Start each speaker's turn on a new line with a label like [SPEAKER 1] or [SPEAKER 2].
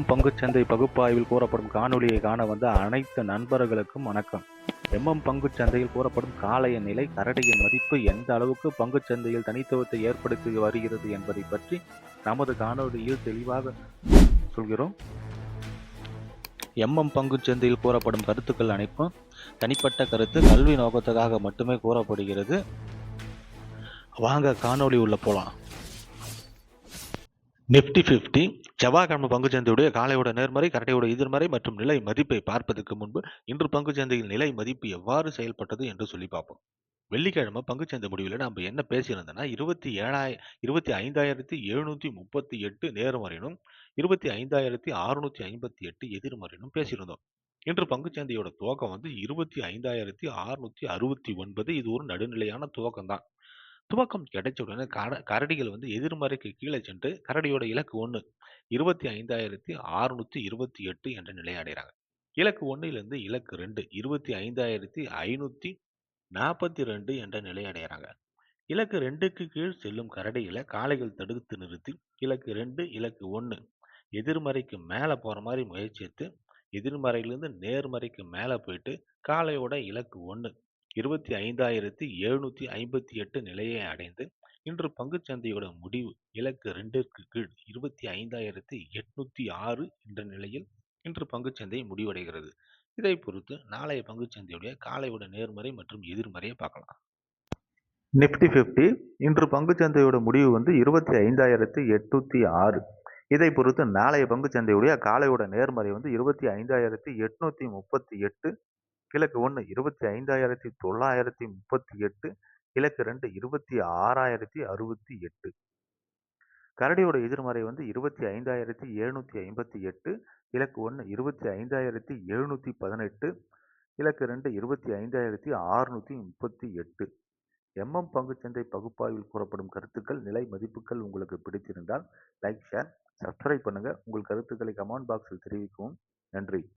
[SPEAKER 1] பங்குச்சந்தை பகுப்பாய்வில் கூறப்படும் காணொளியை காண வந்த அனைத்து நண்பர்களுக்கும் வணக்கம். பங்குச்சந்தையில் கூறப்படும் காளைய நிலை, கரடியின் மதிப்பு எந்த அளவுக்கு பங்குச்சந்தையில் தனித்துவத்தை ஏற்படுத்தி வருகிறது என்பதை பற்றி நமது காணொளியில் தெளிவாக சொல்கிறோம். பங்குச்சந்தையில் கூறப்படும் கருத்துக்கள் அனைத்தும் தனிப்பட்ட கருத்து, கல்வி நோக்கத்துக்காக மட்டுமே கூறப்படுகிறது. வாங்க காணொளி உள்ள போலாம். நிப்டி 50 செவ்வாய்க்கிழமை பங்குச்சந்தையுடைய காலையோட நேர்மறை, கரடியோட எதிர்மறை மற்றும் நிலை மதிப்பை பார்ப்பதற்கு முன்பு இன்று பங்குச்சந்தையில் நிலை மதிப்பு எவ்வாறு செயல்பட்டது என்று சொல்லி பார்ப்போம். வெள்ளிக்கிழமை பங்குச்சந்தை முடிவில் நம்ம என்ன பேசியிருந்தோம்னா 25,738 நேர்மறையினும் 25,658 எதிர்மறையினும் பேசியிருந்தோம். இன்று பங்குச்சந்தையோட துவக்கம் 25,669. இது ஒரு நடுநிலையான துவக்கம் தான். துவக்கம் கிடைச்ச உடனே கரடிகள் எதிர்மறைக்கு கீழே சென்று கரடியோட இலக்கு 1 25,628 என்ற நிலை அடைகிறாங்க. இலக்கு 1லிருந்து இலக்கு 2 25,542 என்ற நிலை அடைகிறாங்க. இலக்கு 2க்கு கீழ் செல்லும் கரடிகளை காளைகள் தடுத்து நிறுத்தி இலக்கு 2 இலக்கு 1 எதிர்மறைக்கு மேலே போற மாதிரி முயற்சித்து எதிர்மறையிலிருந்து நேர்மறைக்கு மேலே போயிட்டு காளையோட இலக்கு 1 25,758 நிலையை அடைந்து இன்று பங்குச்சந்தையோட முடிவு இலக்கு 2ற்கு கீழ் 25,806 என்ற நிலையில் இன்று பங்குச்சந்தை முடிவடைகிறது. இதை பொறுத்து நாளைய பங்குச்சந்தையுடைய காலையோட நேர்மறை மற்றும் எதிர்மறையை பார்க்கலாம். நிப்டி 50 இன்று பங்குச்சந்தையோட முடிவு 25,806. இதை பொறுத்து நாளைய பங்குச்சந்தையுடைய காலையோட நேர்மறை 25,838, இலக்கு 1 25,938, இலக்கு 2 26,068. கரடியோட எதிர்மறை 25,758, இலக்கு 1 25,718, இலக்கு 2 25,638. பங்குச்சந்தை பகுப்பாய்வில் கூறப்படும் கருத்துக்கள், நிலை மதிப்புகள் உங்களுக்கு பிடித்திருந்தால் லைக், ஷேர், சப்ஸ்கிரைப் பண்ணுங்க. உங்கள் கருத்துக்களை கமெண்ட் பாக்ஸில் தெரிவிக்கவும். நன்றி.